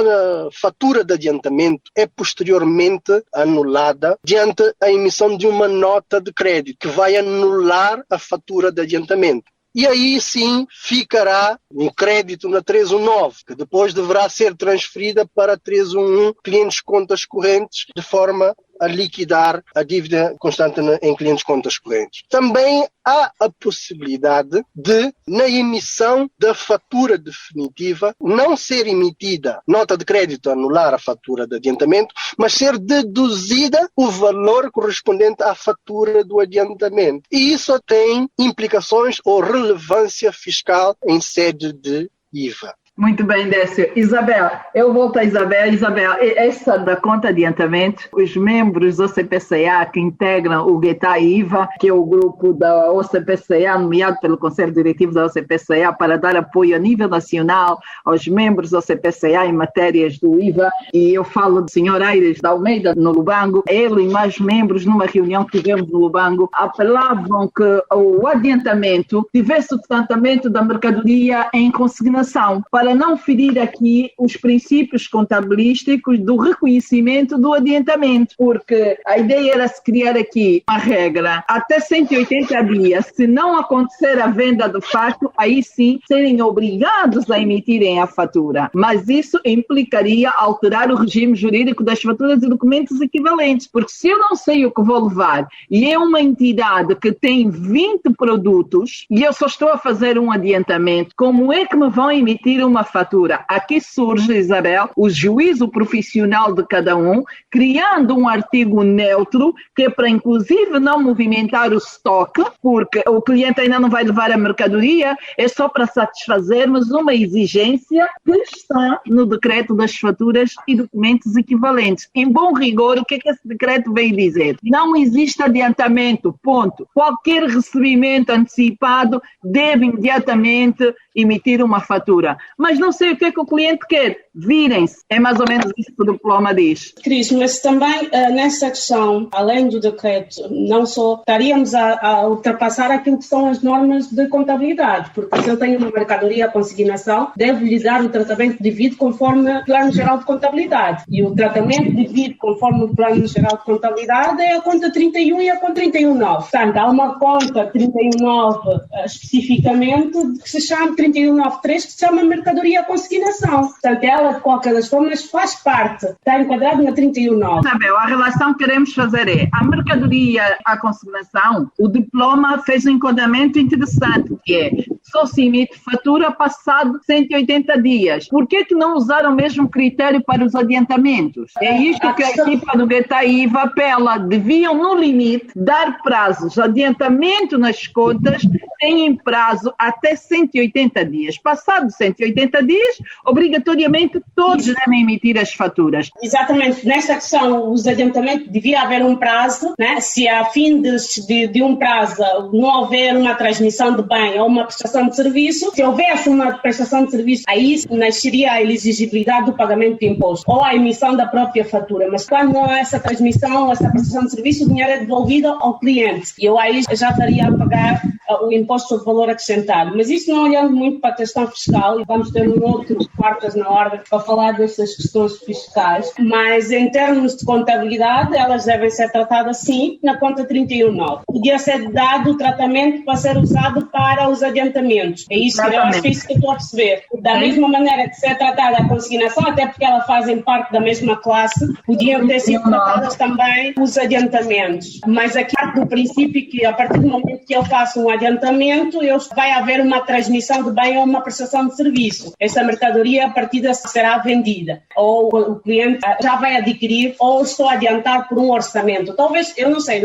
fatura de adiantamento é posteriormente anulada diante a emissão de uma nota de crédito que vai anular a fatura de adiantamento. E aí sim ficará um crédito na 319, que depois deverá ser transferida para a 311, clientes contas correntes, de forma a liquidar a dívida constante em clientes contas correntes. Também há a possibilidade de, na emissão da fatura definitiva, não ser emitida nota de crédito a anular a fatura de adiantamento, mas ser deduzida o valor correspondente à fatura do adiantamento. E isso tem implicações ou relevância fiscal em sede de IVA. Muito bem, Décio. Isabel, eu volto a Isabel. Isabel, essa da conta adiantamento, os membros do CPCA que integram o GETA-IVA, que é o grupo da OCPCA, nomeado pelo Conselho Diretivo da OCPCA para dar apoio a nível nacional aos membros da OCPCA em matérias do IVA, e eu falo do Sr. Aires da Almeida, no Lubango, ele e mais membros, numa reunião que tivemos no Lubango, apelavam que o adiantamento tivesse o tratamento da mercadoria em consignação, para para não ferir aqui os princípios contabilísticos do reconhecimento do adiantamento, porque a ideia era se criar aqui uma regra até 180 dias, se não acontecer a venda do facto, aí sim serem obrigados a emitirem a fatura, mas isso implicaria alterar o regime jurídico das faturas e documentos equivalentes, porque se eu não sei o que vou levar e é uma entidade que tem 20 produtos e eu só estou a fazer um adiantamento, como é que me vão emitir uma fatura? Aqui surge, Isabel, o juízo profissional de cada um, criando um artigo neutro que é para inclusive não movimentar o estoque, porque o cliente ainda não vai levar a mercadoria, é só para satisfazermos uma exigência que está no decreto das faturas e documentos equivalentes. Em bom rigor, o que é que esse decreto veio dizer? Não existe adiantamento, ponto. Qualquer recebimento antecipado deve imediatamente emitir uma fatura. Mas não sei o que é que o cliente quer. Virem-se. É mais ou menos isso que o diploma diz. Cris, mas também nessa questão, além do decreto, não só estaríamos a ultrapassar aquilo que são as normas de contabilidade, porque se eu tenho uma mercadoria a consignação, devo-lhe dar o tratamento devido conforme o Plano Geral de Contabilidade. E o tratamento devido conforme o Plano Geral de Contabilidade é a conta 31 e a conta 31.9. Portanto, há uma conta 31.9 especificamente que se chama 31.9.3, que se chama mercadoria a consignação. Portanto, ela, de qualquer das formas, faz parte, está enquadrado na 31.9. Isabel, a relação que queremos fazer é a mercadoria à consignação, o diploma fez um enquadramento interessante, que é só se emite fatura passado 180 dias. Por que não usar o mesmo critério para os adiantamentos? É isto que a equipa do Guetaíva apela. Deviam, no limite, dar prazos. Adiantamento nas contas tem prazo até 180 dias. Passado 180 dias, obrigatoriamente todos devem emitir as faturas. Exatamente. Nesta questão, os adiantamentos, devia haver um prazo, né? Se a fim de um prazo não houver uma transmissão de bem ou uma prestação de serviço, se houvesse uma prestação de serviço, aí nasceria a exigibilidade do pagamento de imposto ou a emissão da própria fatura. Mas quando não há essa transmissão, essa prestação de serviço, o dinheiro é devolvido ao cliente. E eu aí já estaria a pagar o imposto sobre valor acrescentado. Mas isso não olhando muito para a questão fiscal, e vamos ter um outro quartas na ordem para falar dessas questões fiscais, mas em termos de contabilidade, elas devem ser tratadas sim na conta 31.9. Podia ser dado o tratamento para ser usado para os adiantamentos. É isso, eu acho que é isso que eu estou a perceber. Da mesma maneira que ser tratada a consignação, até porque elas fazem parte da mesma classe, podiam ter sido tratadas também os adiantamentos. Mas aqui parte do princípio que a partir do momento que eu faço um adiantamento, vai haver uma transmissão de bem ou uma prestação de serviço. Essa mercadoria a partida será vendida, ou o cliente já vai adquirir, ou estou a adiantar por um orçamento. Talvez, eu não sei,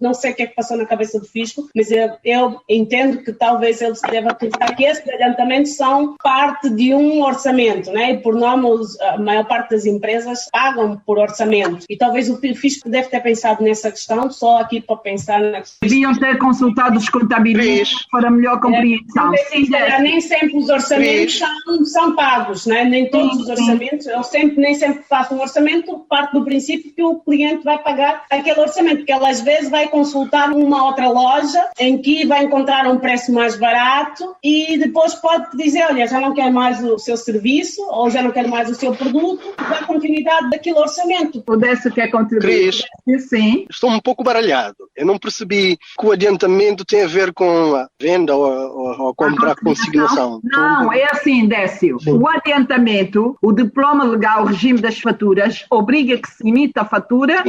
não sei o que é que passou na cabeça do fisco, mas eu entendo que talvez ele deva pensar que esses adiantamentos são parte de um orçamento, né? E por norma a maior parte das empresas pagam por orçamento. E talvez o fisco deve ter pensado nessa questão, só aqui para pensar na questão. Deviam ter consultado os contabilistas para melhor compreensão. Nem sempre os orçamentos são pagos, né? Nem todos os orçamentos. Eu nem sempre faço um orçamento, parte do princípio que o cliente vai pagar aquele orçamento, porque ele às vezes vai consultar uma outra loja em que vai encontrar um preço mais barato e depois pode dizer, olha, já não quero mais o seu serviço ou já não quero mais o seu produto, dá continuidade daquele orçamento. Pudesse quer contribuir? Sim. Estou um pouco baralhado. Eu não percebi que o adiantamento tem a ver com a venda ou comprar consignação. Não, é assim, Décio. Sim. O adiantamento, o diploma legal, o regime das faturas, obriga que se emita a fatura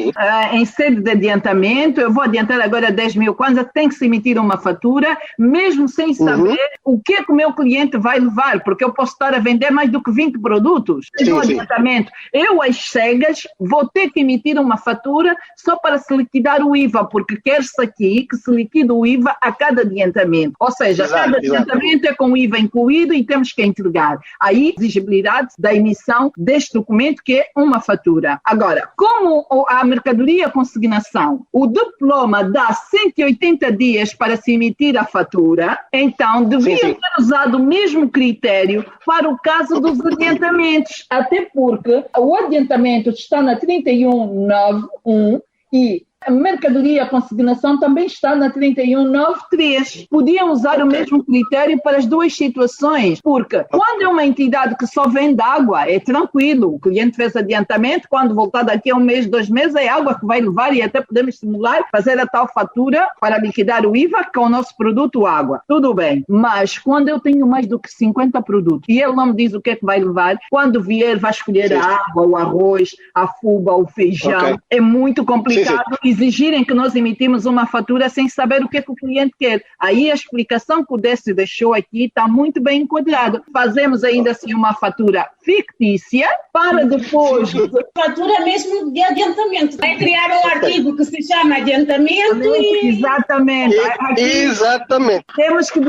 em sede de adiantamento. Eu vou adiantar agora 10 mil kwanza, tem que se emitir uma fatura, mesmo sem saber o que é que o meu cliente vai levar, porque eu posso estar a vender mais do que 20 produtos. Sim, adiantamento. Eu, às cegas, vou ter que emitir uma fatura só para se liquidar o IVA, porque quer-se aqui que se liquide o IVA a cada adiantamento. Ou seja, cada adiantamento é com o IVA incluído e temos que entregar. Aí, exigibilidade da emissão deste documento, que é uma fatura. Agora, como a mercadoria consignação, o diploma dá 180 dias para se emitir a fatura, então devia ter usado o mesmo critério para o caso dos adiantamentos, até porque o adiantamento está na 31.9.1 e A mercadoria, a consignação também está na 3193. Podiam usar o mesmo critério para as duas situações, porque quando é uma entidade que só vende água, é tranquilo, o cliente fez adiantamento, quando voltar daqui a 1 mês, 2 meses, é água que vai levar e até podemos simular, fazer a tal fatura para liquidar o IVA com o nosso produto água. Tudo bem, mas quando eu tenho mais do que 50 produtos e ele não me diz o que é que vai levar, quando vier vai escolher a água, o arroz, a fuba, o feijão. É muito complicado exigirem que nós emitimos uma fatura sem saber o que é que o cliente quer. Aí a explicação que o Décio deixou aqui está muito bem enquadrado. Fazemos ainda assim uma fatura fictícia para depois... Fatura mesmo de adiantamento. Vai criar um artigo que se chama adiantamento e... Exatamente. Exatamente. Temos que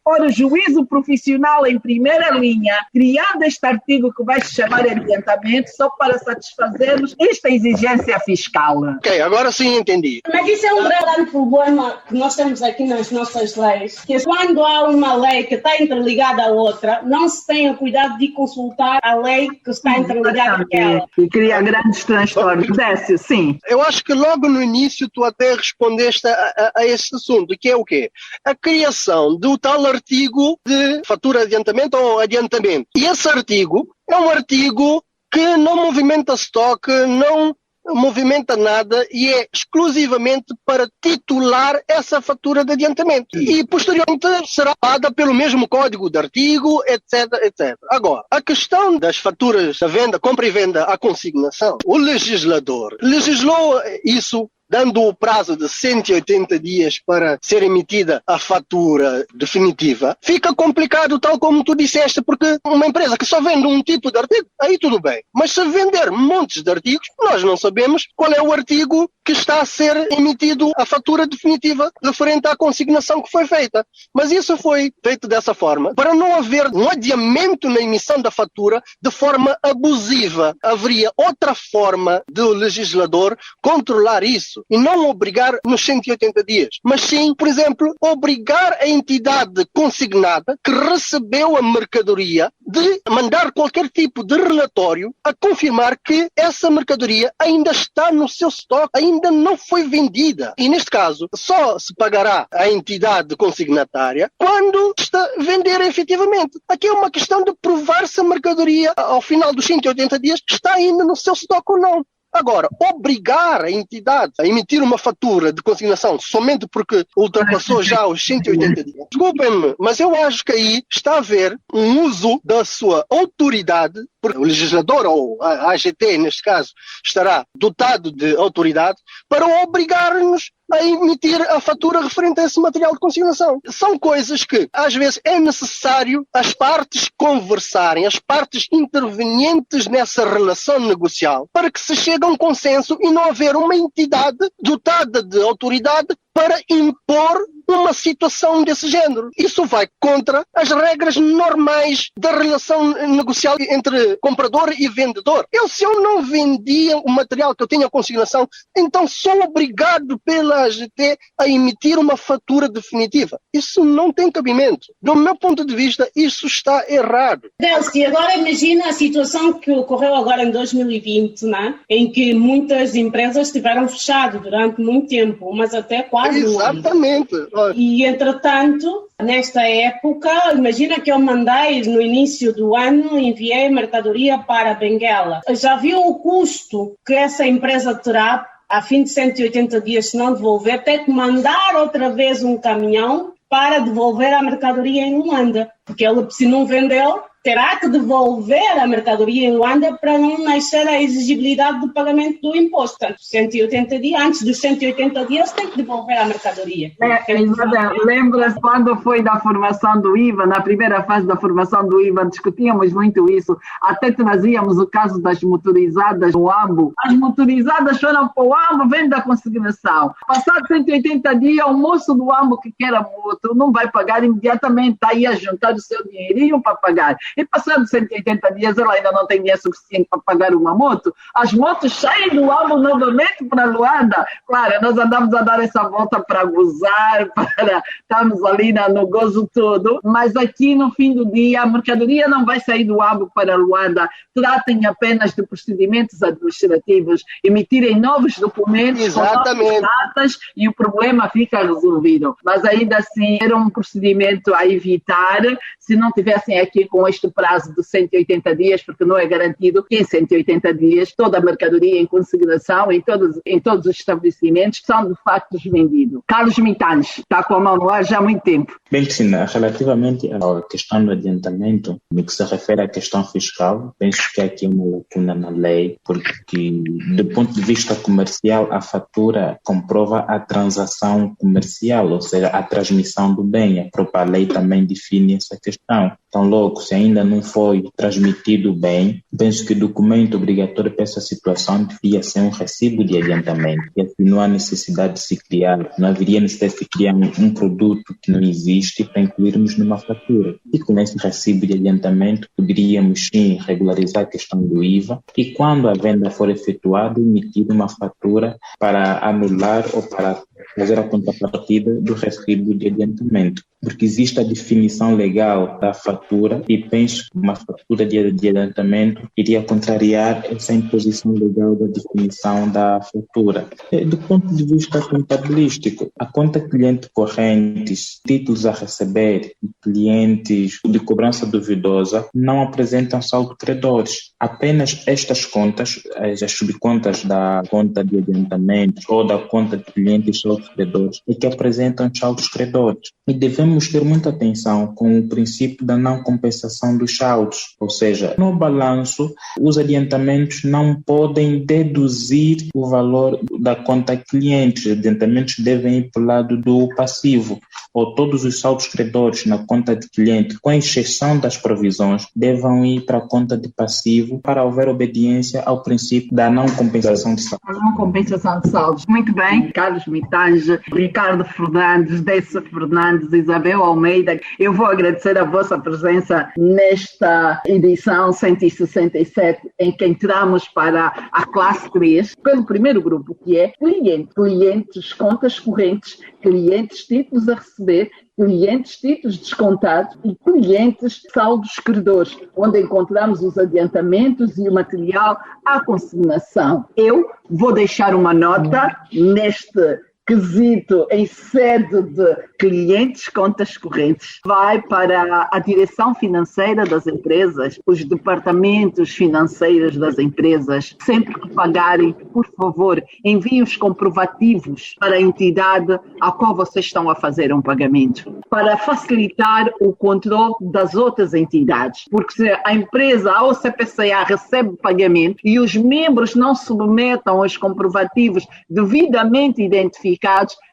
pôr o juízo profissional em primeira linha, criando este artigo que vai se chamar adiantamento, só para satisfazermos esta exigência fiscal. Ok, agora sim entendi. Mas isso é um grande problema que nós temos aqui nas nossas leis, que quando há uma lei que está interligada à outra, não se tem o cuidado de consultar a lei que está interligada àquela. E cria grandes transtornos. Décio, sim. Eu acho que logo no início tu até respondeste a esse assunto, que é o quê? A criação do tal artigo de fatura de adiantamento ou adiantamento. E esse artigo é um artigo que não movimenta estoque, não movimenta nada e é exclusivamente para titular essa fatura de adiantamento. E posteriormente será paga pelo mesmo código de artigo, etc, etc. Agora, a questão das faturas da venda, compra e venda à consignação, o legislador legislou isso dando o prazo de 180 dias para ser emitida a fatura definitiva. Fica complicado, tal como tu disseste, porque uma empresa que só vende um tipo de artigo, aí tudo bem. Mas se vender montes de artigos, nós não sabemos qual é o artigo que está a ser emitido a fatura definitiva referente à consignação que foi feita. Mas isso foi feito dessa forma, para não haver um adiamento na emissão da fatura de forma abusiva. Haveria outra forma do legislador controlar isso e não obrigar nos 180 dias, mas sim, por exemplo, obrigar a entidade consignada que recebeu a mercadoria de mandar qualquer tipo de relatório a confirmar que essa mercadoria ainda está no seu estoque, ainda não foi vendida. E neste caso, só se pagará à entidade consignatária quando está a vender efetivamente. Aqui é uma questão de provar se a mercadoria, ao final dos 180 dias, está ainda no seu estoque ou não. Agora, obrigar a entidade a emitir uma fatura de consignação somente porque ultrapassou já os 180 dias. Desculpem-me, mas eu acho que aí está a haver um uso da sua autoridade, porque o legislador, ou a AGT neste caso, estará dotado de autoridade para obrigar-nos a emitir a fatura referente a esse material de consignação. São coisas que, às vezes, é necessário as partes conversarem, as partes intervenientes nessa relação negocial, para que se chegue a um consenso e não haver uma entidade dotada de autoridade para impor uma situação desse género. Isso vai contra as regras normais da relação negocial entre comprador e vendedor. Se eu não vendia o material que eu tenho a consignação, então sou obrigado pela AGT a emitir uma fatura definitiva. Isso não tem cabimento. Do meu ponto de vista, isso está errado. Delci, agora imagina a situação que ocorreu agora em 2020, né? Em que muitas empresas estiveram fechadas durante muito tempo, mas até quase exatamente. E, entretanto, nesta época, imagina que eu mandei no início do ano, enviei mercadoria para Benguela. Já viu o custo que essa empresa terá a fim de 180 dias se não devolver? Ter que mandar outra vez um caminhão para devolver a mercadoria em Luanda, porque ele, se não vendeu, terá que devolver a mercadoria em Luanda para não nascer a exigibilidade do pagamento do imposto. Portanto, 180 dias, antes dos 180 dias, tem que devolver a mercadoria. Lembra-se quando foi da formação do IVA, na primeira fase da formação do IVA, discutíamos muito isso, até trazíamos o caso das motorizadas no AMBO. As motorizadas foram para o AMBO, vem da consignação. Passado 180 dias, o moço do AMBO que quer a moto não vai pagar imediatamente, está aí a juntar o seu dinheirinho para pagar. e passados 180 dias ela ainda não tem dinheiro suficiente para pagar uma moto. As motos saem do âmbito novamente para Luanda. Claro, nós andamos a dar essa volta para gozar, estamos ali no gozo todo, mas aqui no fim do dia a mercadoria não vai sair do âmbito para Luanda. Tratem apenas de procedimentos administrativos, emitirem novos documentos com novas datas e o problema fica resolvido. Mas ainda assim era um procedimento a evitar se não tivessem aqui com este prazo de 180 dias, porque não é garantido que em 180 dias toda a mercadoria em consignação em todos os estabelecimentos são de facto vendidos. Carlos Mitange está com a mão no ar já há muito tempo. Bem, Cristina, relativamente à questão do adiantamento, no que se refere à questão fiscal, penso que há aqui uma lacuna na lei, porque do ponto de vista comercial a fatura comprova a transação comercial, ou seja, a transmissão do bem. A própria lei também define essa questão. Então, logo, se ainda não foi transmitido o bem, penso que o documento obrigatório para essa situação devia ser um recibo de adiantamento. E assim não há necessidade de se criar, não haveria necessidade de se criar um produto que não existe para incluirmos numa fatura. E com esse recibo de adiantamento, poderíamos sim regularizar a questão do IVA e quando a venda for efetuada, emitir uma fatura para anular ou para fazer a contrapartida do recibo de adiantamento. Porque existe a definição legal da fatura e penso que uma fatura de adiantamento iria contrariar essa imposição legal da definição da fatura. Do ponto de vista contabilístico, a conta cliente correntes, títulos a receber e clientes de cobrança duvidosa não apresentam saldo credores. Apenas estas contas, as subcontas da conta de adiantamento ou da conta de clientes saldos credores, é que apresentam saldos credores. E devemos ter muita atenção com o princípio da não compensação dos saldos, ou seja, no balanço, os adiantamentos não podem deduzir o valor da conta cliente. Os adiantamentos devem ir para o lado do passivo, ou todos os saldos credores na conta de cliente, com exceção das provisões, devem ir para a conta de passivo para haver obediência ao princípio da não compensação de saldos. A não compensação de saldos. Muito bem, Carlos Mitange, Ricardo Fernandes, Décio Fernandes, Isabel Almeida, eu vou agradecer a vossa presença nesta edição 167 em que entramos para a classe 3, pelo primeiro grupo, que é clientes, contas correntes, clientes, títulos a receber, clientes, títulos descontados e clientes, saldos credores, onde encontramos os adiantamentos e o material à consignação. Eu vou deixar uma nota neste quesito em sede de clientes, contas correntes. Vai para a direção financeira das empresas, os departamentos financeiros das empresas. Sempre que pagarem, por favor, enviem os comprovativos para a entidade a qual vocês estão a fazer um pagamento, para facilitar o controle das outras entidades. Porque se a empresa, a OCPCA, recebe pagamento e os membros não submetam os comprovativos devidamente identificados,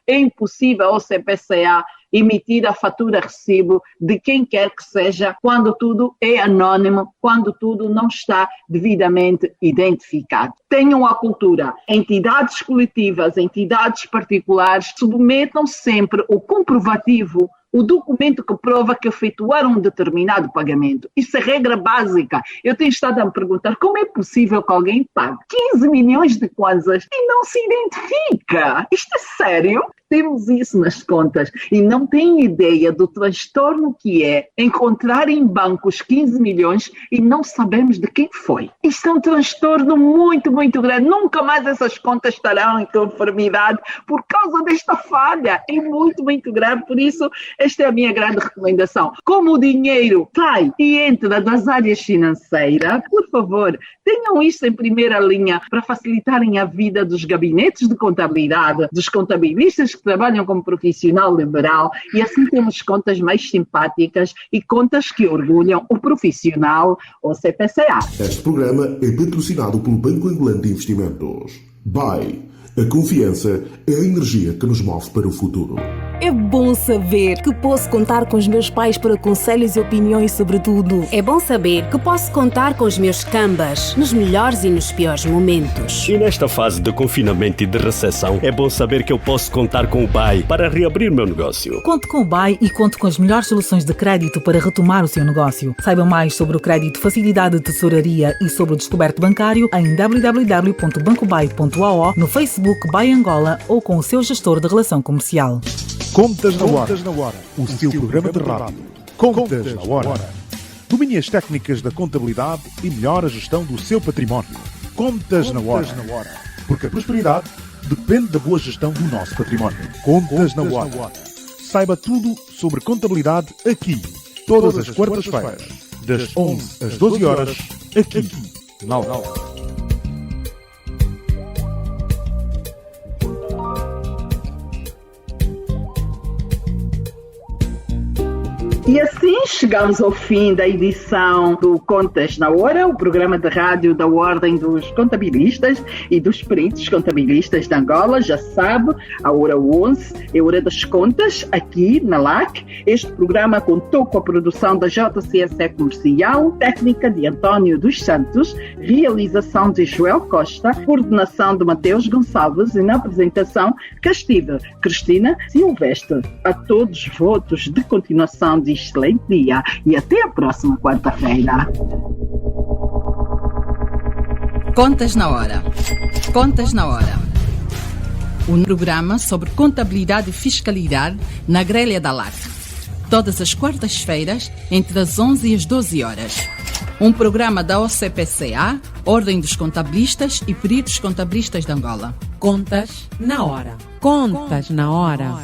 é impossível ao CPCA emitir a fatura-recibo de quem quer que seja quando tudo é anónimo, quando tudo não está devidamente identificado. Tenham a cultura. Entidades coletivas, entidades particulares, submetam sempre o comprovativo, o documento que prova que efetuaram um determinado pagamento. Isso é regra básica. Eu tenho estado a me perguntar como é possível que alguém pague 15 milhões de kwanzas e não se identifica. Isto é sério? Temos isso nas contas e não têm ideia do transtorno que é encontrar em bancos 15 milhões e não sabemos de quem foi. Isto é um transtorno muito, muito grande. Nunca mais essas contas estarão em conformidade por causa desta falha. É muito, muito grave. Por isso, esta é a minha grande recomendação. Como o dinheiro sai e entra das áreas financeiras, por favor, tenham isto em primeira linha para facilitarem a vida dos gabinetes de contabilidade, dos contabilistas que trabalham como profissional liberal, e assim temos contas mais simpáticas e contas que orgulham o profissional ou CPCA. Este programa é patrocinado pelo Banco Angolano de Investimentos. BAI. A confiança é a energia que nos move para o futuro. É bom saber que posso contar com os meus pais para conselhos e opiniões sobre tudo. É bom saber que posso contar com os meus cambas nos melhores e nos piores momentos. E nesta fase de confinamento e de recessão, é bom saber que eu posso contar com o BAE para reabrir meu negócio. Conte com o BAE e conte com as melhores soluções de crédito para retomar o seu negócio. Saiba mais sobre o crédito Facilidade de Tesouraria e sobre o descoberto bancário em www.bancobai.ao, no Facebook BAE Angola ou com o seu gestor de relação comercial. Contas na Hora, o seu programa de rádio. Contas na Hora. Domine as técnicas da contabilidade e melhore a gestão do seu património. Contas na Hora. Porque a prosperidade depende da boa gestão do nosso património. Contas na Hora. Saiba tudo sobre contabilidade aqui, todas as quartas-feiras, das 11 às 12 horas, aqui, na Hora. E assim chegamos ao fim da edição do Contas na Hora, o programa de rádio da Ordem dos Contabilistas e dos Peritos Contabilistas de Angola. Já sabe, a hora 11 é hora das contas, aqui na LAC. Este programa contou com a produção da JCSE Comercial, técnica de António dos Santos, realização de Joel Costa, coordenação de Mateus Gonçalves e na apresentação Castiva Cristina Silvestre. A todos votos de continuação de excelente dia e até a próxima quarta-feira. Contas na Hora. Contas na Hora. Um programa sobre contabilidade e fiscalidade na grelha da LAC. Todas as quartas-feiras, entre as 11 e as 12 horas. Um programa da OCPCA, Ordem dos Contabilistas e Peritos Contabilistas de Angola. Contas na Hora. Contas na Hora.